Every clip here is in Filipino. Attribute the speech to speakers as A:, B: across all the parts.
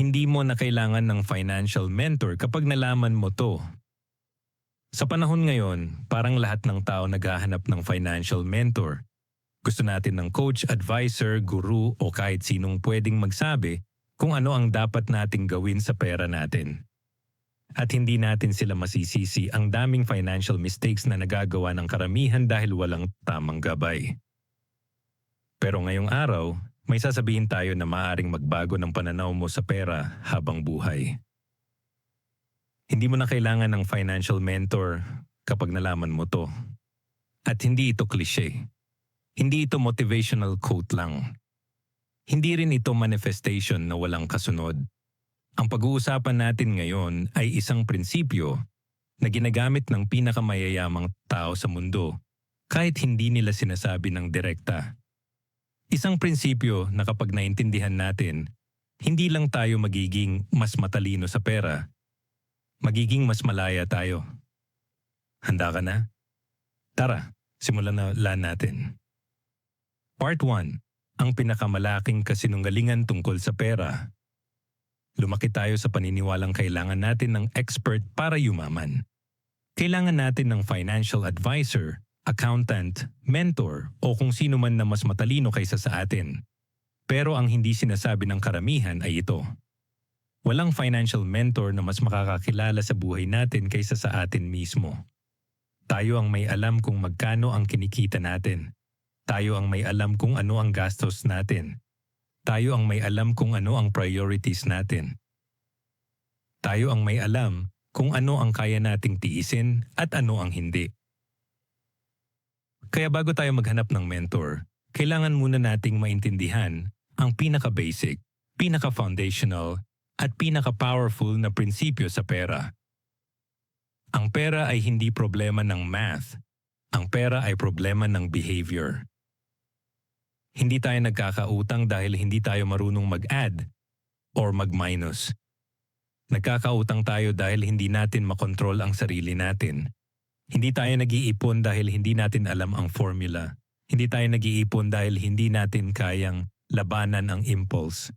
A: Hindi mo na kailangan ng financial mentor kapag nalaman mo to. Sa panahon ngayon, parang lahat ng tao naghahanap ng financial mentor. Gusto natin ng coach, advisor, guru o kahit sinong pwedeng magsabi kung ano ang dapat nating gawin sa pera natin. At hindi natin sila masisisi ang daming financial mistakes na nagagawa ng karamihan dahil walang tamang gabay. Pero ngayong araw, may sasabihin tayo na maaaring magbago ng pananaw mo sa pera habang buhay. Hindi mo na kailangan ng financial mentor kapag nalaman mo to. At hindi ito cliche. Hindi ito motivational quote lang. Hindi rin ito manifestation na walang kasunod. Ang pag-uusapan natin ngayon ay isang prinsipyo na ginagamit ng pinakamayayamang tao sa mundo kahit hindi nila sinasabi ng direkta. Isang prinsipyo na kapag naintindihan natin, hindi lang tayo magiging mas matalino sa pera, magiging mas malaya tayo. Handa ka na? Tara, simulan na natin. Part 1. Ang pinakamalaking kasinungalingan tungkol sa pera. Lumaki tayo sa paniniwalang kailangan natin ng expert para yumaman. Kailangan natin ng financial advisor, accountant, mentor o kung sino man na mas matalino kaysa sa atin. Pero ang hindi sinasabi ng karamihan ay ito. Walang financial mentor na mas makakakilala sa buhay natin kaysa sa atin mismo. Tayo ang may alam kung magkano ang kinikita natin. Tayo ang may alam kung ano ang gastos natin. Tayo ang may alam kung ano ang priorities natin. Tayo ang may alam kung ano ang kaya nating tiisin at ano ang hindi. Kaya bago tayo maghanap ng mentor, kailangan muna nating maintindihan ang pinaka-basic, pinaka-foundational, at pinaka-powerful na prinsipyo sa pera. Ang pera ay hindi problema ng math. Ang pera ay problema ng behavior. Hindi tayo nagkakautang dahil hindi tayo marunong mag-add or mag-minus. Nagkakautang tayo dahil hindi natin makontrol ang sarili natin. Hindi tayo nag-iipon dahil hindi natin alam ang formula. Hindi tayo nag-iipon dahil hindi natin kayang labanan ang impulse.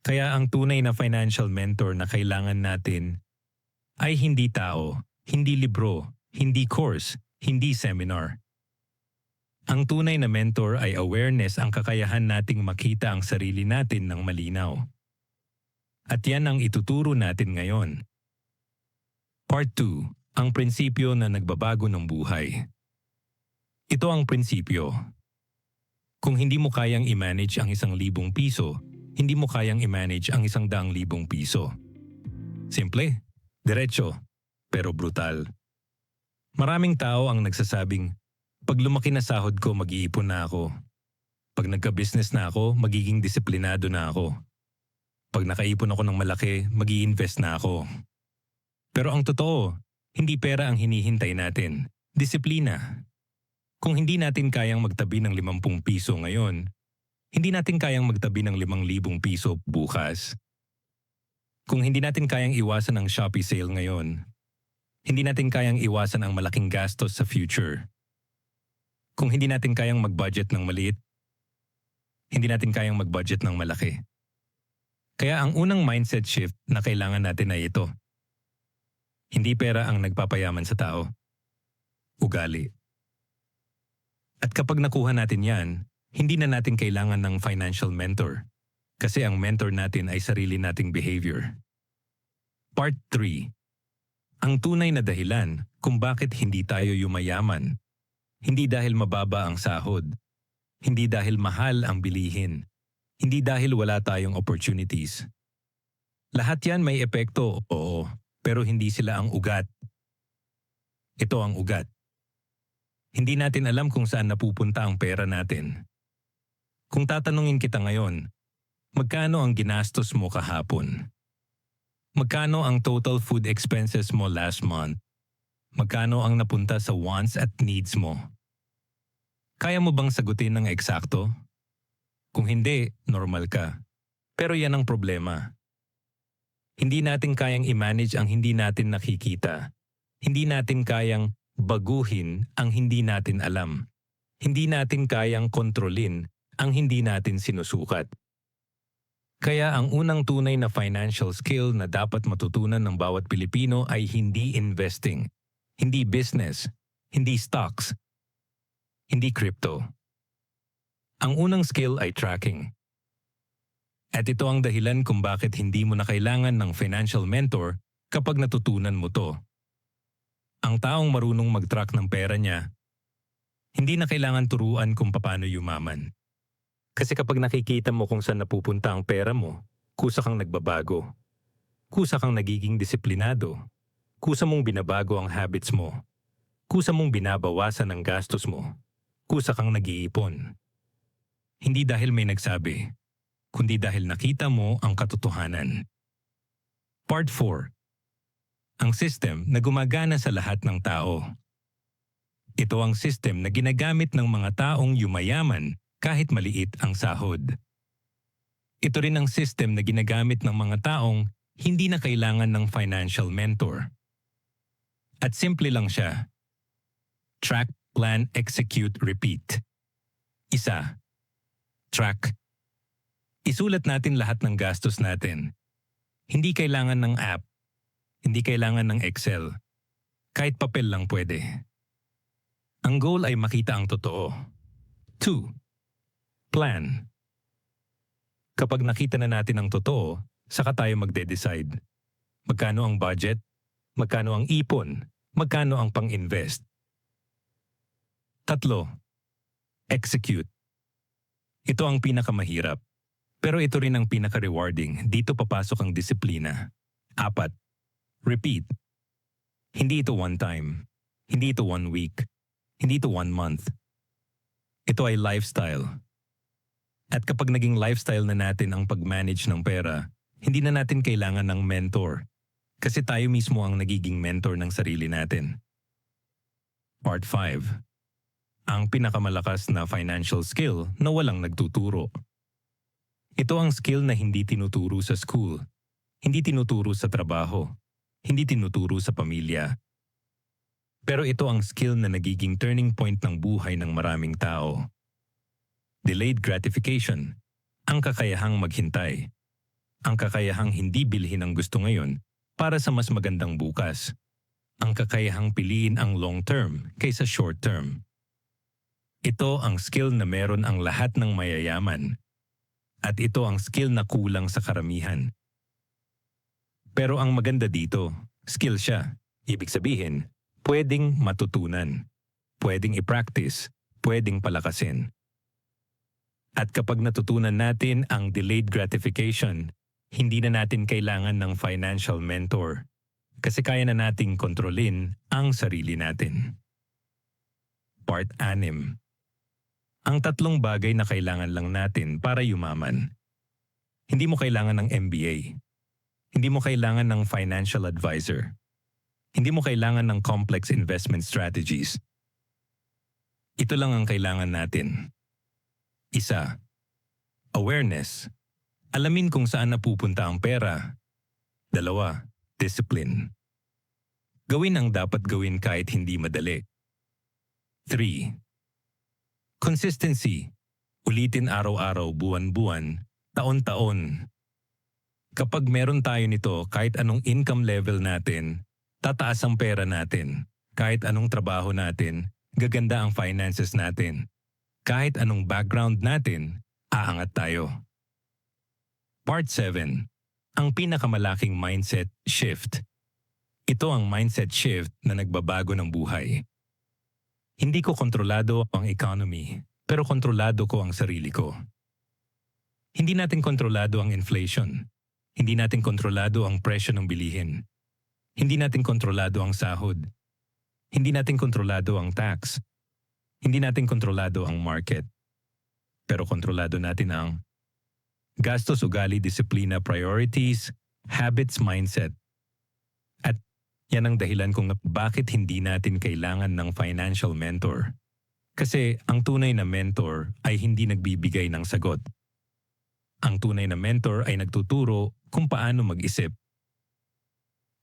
A: Kaya ang tunay na financial mentor na kailangan natin ay hindi tao, hindi libro, hindi course, hindi seminar. Ang tunay na mentor ay awareness, ang kakayahan nating makita ang sarili natin ng malinaw. At yan ang ituturo natin ngayon. Part 2. Ang prinsipyo na nagbabago ng buhay. Ito ang prinsipyo. Kung hindi mo kayang i-manage ang 1,000 piso, hindi mo kayang i-manage ang 100,000 piso. Simple, diretso, pero brutal. Maraming tao ang nagsasabing, pag lumaki na sahod ko, mag-iipon na ako. Pag nagka-business na ako, magiging disiplinado na ako. Pag nakaipon ako ng malaki, mag-i-invest na ako. Pero ang totoo, hindi pera ang hinihintay natin. Disiplina. Kung hindi natin kayang magtabi ng 50 piso ngayon, hindi natin kayang magtabi ng 5,000 piso bukas. Kung hindi natin kayang iwasan ang Shopee sale ngayon, hindi natin kayang iwasan ang malaking gastos sa future. Kung hindi natin kayang mag-budget ng maliit, hindi natin kayang mag-budget ng malaki. Kaya ang unang mindset shift na kailangan natin ay ito. Hindi pera ang nagpapayaman sa tao. Ugali. At kapag nakuha natin yan, hindi na natin kailangan ng financial mentor. Kasi ang mentor natin ay sarili nating behavior. Part 3. Ang tunay na dahilan kung bakit hindi tayo yumayaman. Hindi dahil mababa ang sahod. Hindi dahil mahal ang bilihin. Hindi dahil wala tayong opportunities. Lahat yan may epekto, oo, pero hindi sila ang ugat. Ito ang ugat. Hindi natin alam kung saan napupunta ang pera natin. Kung tatanungin kita ngayon, magkano ang ginastos mo kahapon? Magkano ang total food expenses mo last month? Magkano ang napunta sa wants at needs mo? Kaya mo bang sagutin ng eksakto? Kung hindi, normal ka. Pero yan ang problema. Hindi natin kayang i-manage ang hindi natin nakikita. Hindi natin kayang baguhin ang hindi natin alam. Hindi natin kayang kontrolin ang hindi natin sinusukat. Kaya ang unang tunay na financial skill na dapat matutunan ng bawat Pilipino ay hindi investing, hindi business, hindi stocks, hindi crypto. Ang unang skill ay tracking. At ito ang dahilan kung bakit hindi mo na kailangan ng financial mentor kapag natutunan mo to. Ang taong marunong mag-track ng pera niya, hindi na kailangan turuan kung paano yumaman. Kasi kapag nakikita mo kung saan napupunta ang pera mo, kusa kang nagbabago. Kusa kang nagiging disiplinado. Kusa mong binabago ang habits mo. Kusa mong binabawasan ang gastos mo. Kusa kang nag-iipon. Hindi dahil may nagsabi, kundi dahil nakita mo ang katotohanan. Part 4. Ang system na gumagana sa lahat ng tao. Ito ang system na ginagamit ng mga taong yumayaman kahit maliit ang sahod. Ito rin ang system na ginagamit ng mga taong hindi na kailangan ng financial mentor. At simple lang siya. Track, plan, execute, repeat. Isa. Track. Isulat natin lahat ng gastos natin. Hindi kailangan ng app. Hindi kailangan ng Excel. Kahit papel lang pwede. Ang goal ay makita ang totoo. 2. Plan. Kapag nakita na natin ang totoo, saka tayo magde-decide. Magkano ang budget? Magkano ang ipon? Magkano ang pang-invest? 3. Execute. Ito ang pinakamahirap. Pero ito rin ang pinaka-rewarding. Dito papasok ang disiplina. 4. Repeat. Hindi ito one time. Hindi ito 1 week. Hindi ito 1 month. Ito ay lifestyle. At kapag naging lifestyle na natin ang pag-manage ng pera, hindi na natin kailangan ng mentor. Kasi tayo mismo ang nagiging mentor ng sarili natin. Part 5. Ang pinakamalakas na financial skill na walang nagtuturo. Ito ang skill na hindi tinuturo sa school, hindi tinuturo sa trabaho, hindi tinuturo sa pamilya. Pero ito ang skill na nagiging turning point ng buhay ng maraming tao. Delayed gratification, ang kakayahang maghintay. Ang kakayahang hindi bilhin ang gusto ngayon para sa mas magandang bukas. Ang kakayahang piliin ang long term kaysa short term. Ito ang skill na meron ang lahat ng mayayaman. At ito ang skill na kulang sa karamihan. Pero ang maganda dito, skill siya. Ibig sabihin, pwedeng matutunan. Pwedeng i-practice. Pwedeng palakasin. At kapag natutunan natin ang delayed gratification, hindi na natin kailangan ng financial mentor kasi kaya na nating kontrolin ang sarili natin. Part 6. Ang 3 bagay na kailangan lang natin para yumaman. Hindi mo kailangan ng MBA. Hindi mo kailangan ng financial advisor. Hindi mo kailangan ng complex investment strategies. Ito lang ang kailangan natin. 1. Awareness. Alamin kung saan napupunta ang pera. 2. Discipline. Gawin ang dapat gawin kahit hindi madali. 3. Consistency. Ulitin araw-araw, buwan-buwan, taon-taon. Kapag meron tayo nito, kahit anong income level natin, tataas ang pera natin. Kahit anong trabaho natin, gaganda ang finances natin. Kahit anong background natin, aangat tayo. Part 7. Ang pinakamalaking mindset shift. Ito ang mindset shift na nagbabago ng buhay. Hindi ko kontrolado ang economy, pero kontrolado ko ang sarili ko. Hindi natin kontrolado ang inflation. Hindi natin kontrolado ang presyo ng bilihin. Hindi natin kontrolado ang sahod. Hindi natin kontrolado ang tax. Hindi natin kontrolado ang market. Pero kontrolado natin ang gastos, ugali, disiplina, priorities, habits, mindset. At yan ang dahilan kung bakit hindi natin kailangan ng financial mentor. Kasi ang tunay na mentor ay hindi nagbibigay ng sagot. Ang tunay na mentor ay nagtuturo kung paano mag-isip.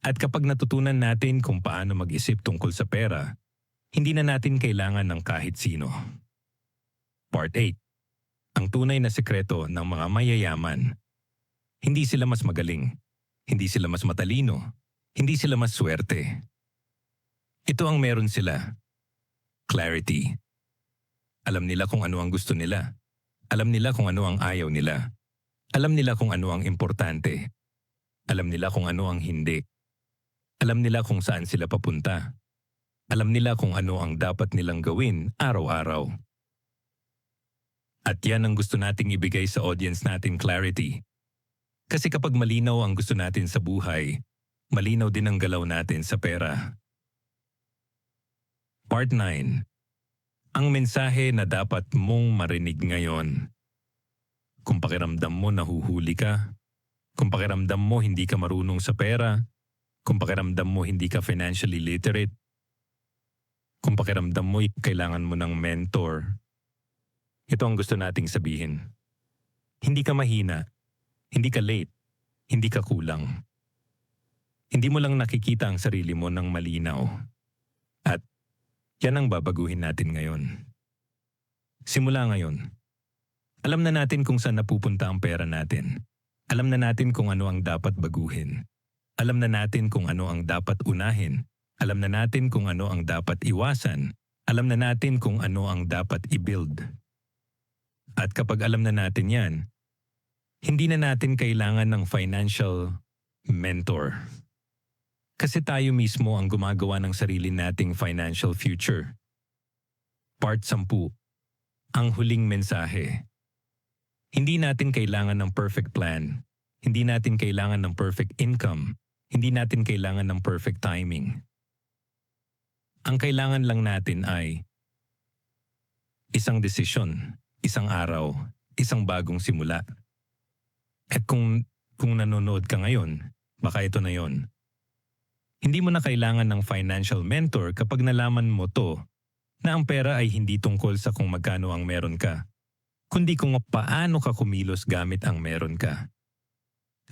A: At kapag natutunan natin kung paano mag-isip tungkol sa pera, hindi na natin kailangan ng kahit sino. Part 8. Ang tunay na sekreto ng mga mayayaman. Hindi sila mas magaling. Hindi sila mas matalino. Hindi sila mas swerte. Ito ang meron sila. Clarity. Alam nila kung ano ang gusto nila. Alam nila kung ano ang ayaw nila. Alam nila kung ano ang importante. Alam nila kung ano ang hindi. Alam nila kung saan sila papunta. Alam nila kung ano ang dapat nilang gawin araw-araw. At yan ang gusto nating ibigay sa audience natin, clarity. Kasi kapag malinaw ang gusto natin sa buhay, malinaw din ang galaw natin sa pera. Part 9. Ang mensahe na dapat mong marinig ngayon. Kung pakiramdam mo nahuhuli ka, kung pakiramdam mo hindi ka marunong sa pera, kung pakiramdam mo hindi ka financially literate, kung pakiramdam mo kailangan mo ng mentor, ito ang gusto nating sabihin. Hindi ka mahina, hindi ka late, hindi ka kulang. Hindi mo lang nakikita ang sarili mo ng malinaw. At yan ang babaguhin natin ngayon. Simula ngayon. Alam na natin kung saan napupunta ang pera natin. Alam na natin kung ano ang dapat baguhin. Alam na natin kung ano ang dapat unahin. Alam na natin kung ano ang dapat iwasan. Alam na natin kung ano ang dapat i-build. At kapag alam na natin yan, hindi na natin kailangan ng financial mentor. Kasi tayo mismo ang gumagawa ng sarili nating financial future. Part 10. Ang huling mensahe. Hindi natin kailangan ng perfect plan. Hindi natin kailangan ng perfect income. Hindi natin kailangan ng perfect timing. Ang kailangan lang natin ay isang desisyon, isang araw, isang bagong simula. At kung nanonood ka ngayon, baka ito na yon. Hindi mo na kailangan ng financial mentor kapag nalaman mo to na ang pera ay hindi tungkol sa kung magkano ang meron ka, kundi kung paano ka kumilos gamit ang meron ka.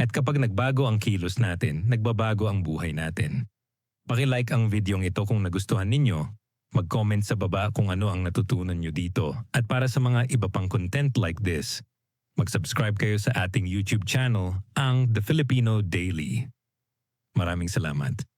A: At kapag nagbago ang kilos natin, nagbabago ang buhay natin. Paki-like ang videong ito kung nagustuhan ninyo, mag-comment sa baba kung ano ang natutunan nyo dito, at para sa mga iba pang content like this, mag-subscribe kayo sa ating YouTube channel, ang The Filipino Daily. Maraming salamat.